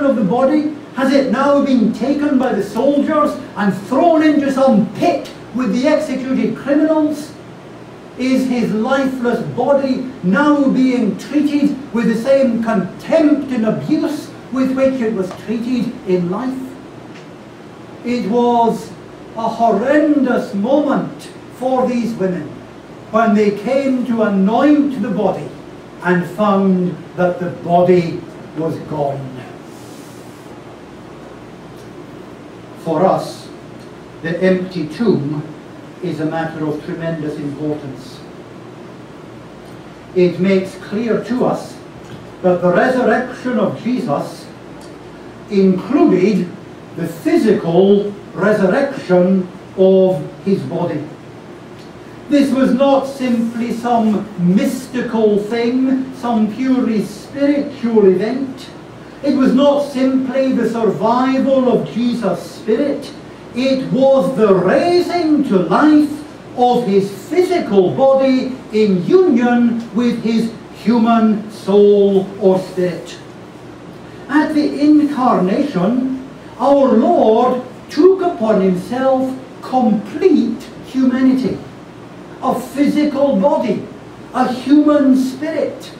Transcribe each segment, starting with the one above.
of the body? Has it now been taken by the soldiers and thrown into some pit with the executed criminals? Is his lifeless body now being treated with the same contempt and abuse with which it was treated in life? It was a horrendous moment for these women when they came to anoint the body and found that the body was gone. For us, the empty tomb is a matter of tremendous importance. It makes clear to us that the resurrection of Jesus included the physical resurrection of his body. This was not simply some mystical thing, some purely spiritual event. It was not simply the survival of Jesus' spirit. It was the raising to life of his physical body in union with his human soul or spirit. At the incarnation, our Lord took upon himself complete humanity, a physical body, a human spirit.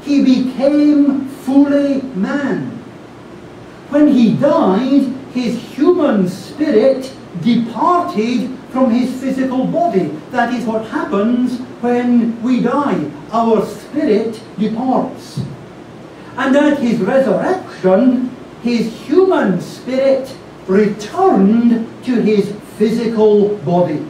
He became fully man. When he died, his human spirit departed from his physical body. That is what happens when we die. Our spirit departs. And at his resurrection, his human spirit returned to his physical body.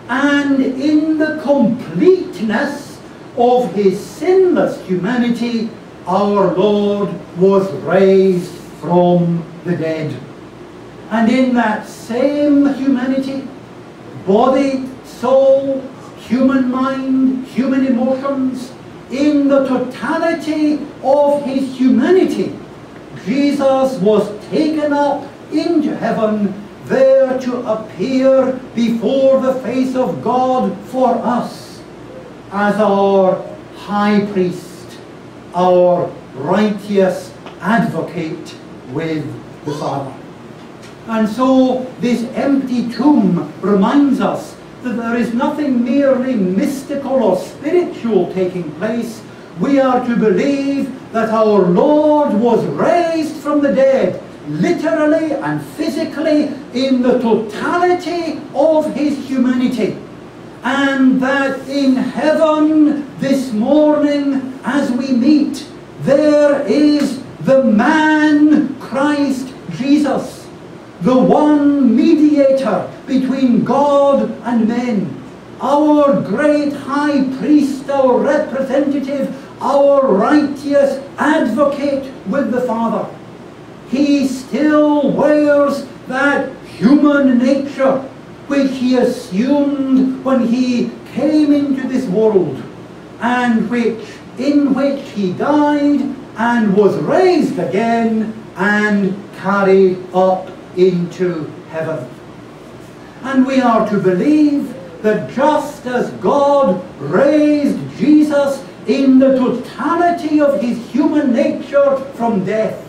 And in the completeness of his sinless humanity, our Lord was raised from the dead. And in that same humanity, body, soul, human mind, human emotions, in the totality of his humanity, Jesus was taken up into heaven, there to appear before the face of God for us as our high priest, our righteous advocate with the Father. And so this empty tomb reminds us that there is nothing merely mystical or spiritual taking place. We are to believe that our Lord was raised from the dead, literally and physically, in the totality of his humanity. And that in heaven this morning, as we meet, there is the man Christ Jesus, the one mediator between God and men, our great high priest, our representative, our righteous advocate with the Father. He still wears that human nature which he assumed when he came into this world, and in which he died and was raised again and carried up into heaven. And we are to believe that just as God raised Jesus in the totality of his human nature from death,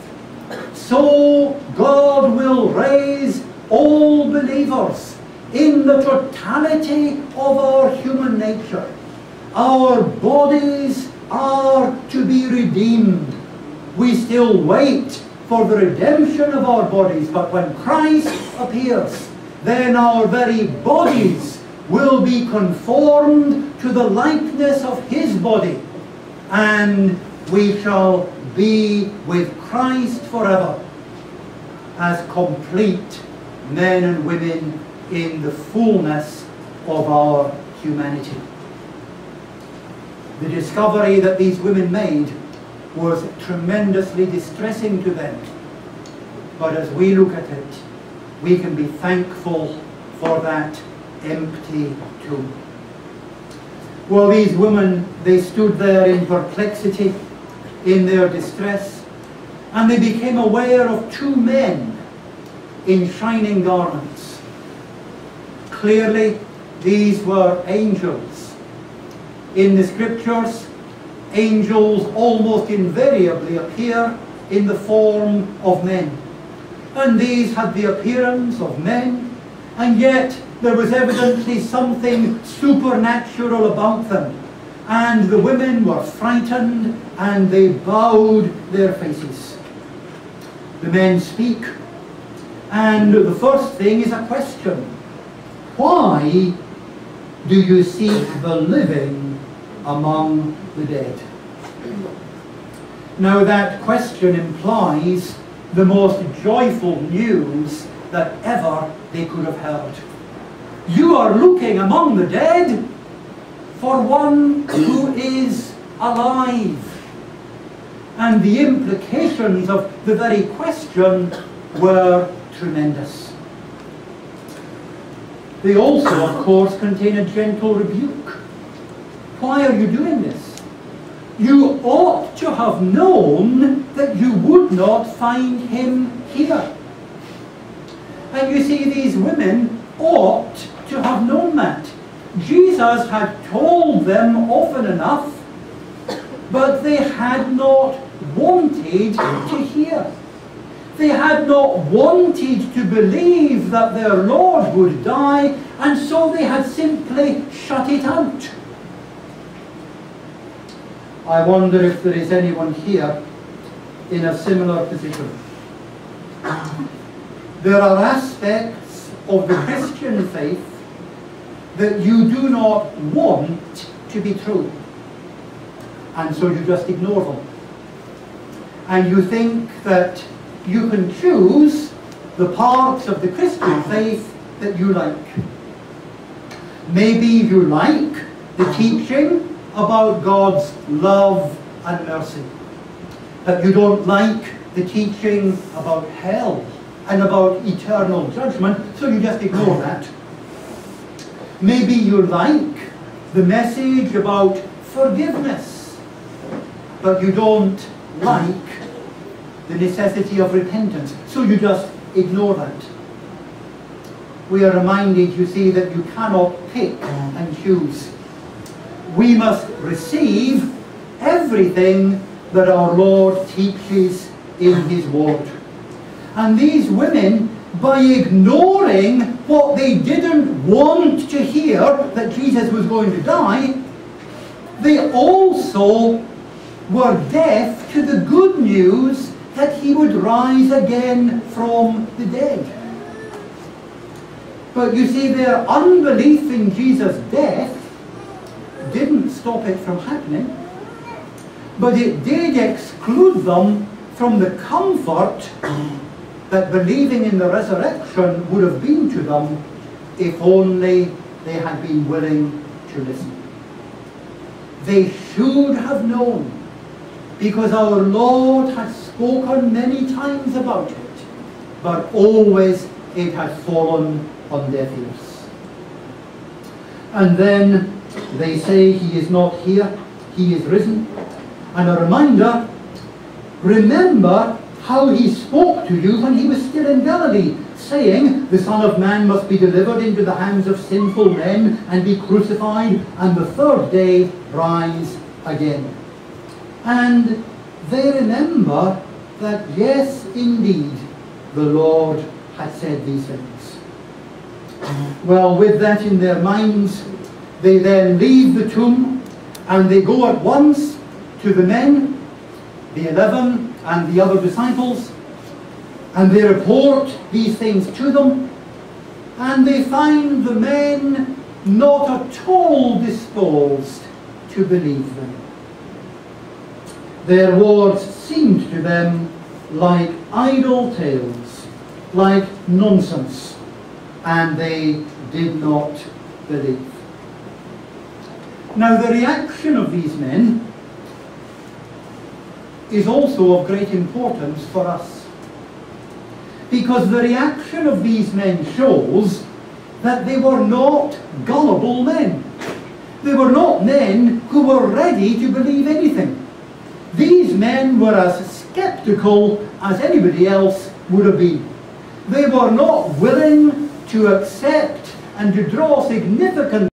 so God will raise all believers in the totality of our human nature. Our bodies are to be redeemed. We still wait for the redemption of our bodies, but when Christ appears, then our very bodies will be conformed to the likeness of his body, and we shall be with Christ forever as complete men and women in the fullness of our humanity. The discovery that these women made was tremendously distressing to them. But as we look at it, we can be thankful for that empty tomb. Well, these women, they stood there in perplexity, in their distress, and they became aware of two men in shining garments. Clearly, these were angels. In the scriptures, angels almost invariably appear in the form of men. And these had the appearance of men, and yet there was evidently something supernatural about them. And the women were frightened, and they bowed their faces. The men speak, and the first thing is a question. Why do you seek the living among the dead? Now that question implies the most joyful news that ever they could have heard. You are looking among the dead for one who is alive. And the implications of the very question were tremendous. They also, of course, contain a gentle rebuke. Why are you doing this? You ought to have known that you would not find him here. And you see, these women ought to have known that. Jesus had told them often enough, but they had not wanted to hear. They had not wanted to believe that their Lord would die, and so they had simply shut it out. I wonder if there is anyone here in a similar position. There are aspects of the Christian faith that you do not want to be true, and so you just ignore them. And you think that you can choose the parts of the Christian faith that you like. Maybe you like the teaching about God's love and mercy, but you don't like the teaching about hell and about eternal judgment, so you just ignore that. Maybe you like the message about forgiveness, but you don't like the necessity of repentance, so you just ignore that. We are reminded, you see, that you cannot pick and choose. We must receive everything that our Lord teaches in his word. And these women, by ignoring what they didn't want to hear, that Jesus was going to die, they also were deaf to the good news that he would rise again from the dead. But you see, their unbelief in Jesus' death didn't stop it from happening, but it did exclude them from the comfort that believing in the resurrection would have been to them if only they had been willing to listen. They should have known, because our Lord had spoken many times about it, but always it had fallen on deaf ears. And then they say he is not here, he is risen. And a reminder, remember how he spoke to you when he was still in Galilee, saying, the Son of Man must be delivered into the hands of sinful men and be crucified, and the third day rise again. And they remember that, yes, indeed, the Lord had said these things. Well, with that in their minds, they then leave the tomb, and they go at once to the men, the 11 and the other disciples, and they report these things to them, and they find the men not at all disposed to believe them. Their words seemed to them like idle tales, like nonsense, and they did not believe. Now, the reaction of these men is also of great importance for us, because the reaction of these men shows that they were not gullible men. They were not men who were ready to believe anything. These men were as skeptical as anybody else would have been. They were not willing to accept and to draw significant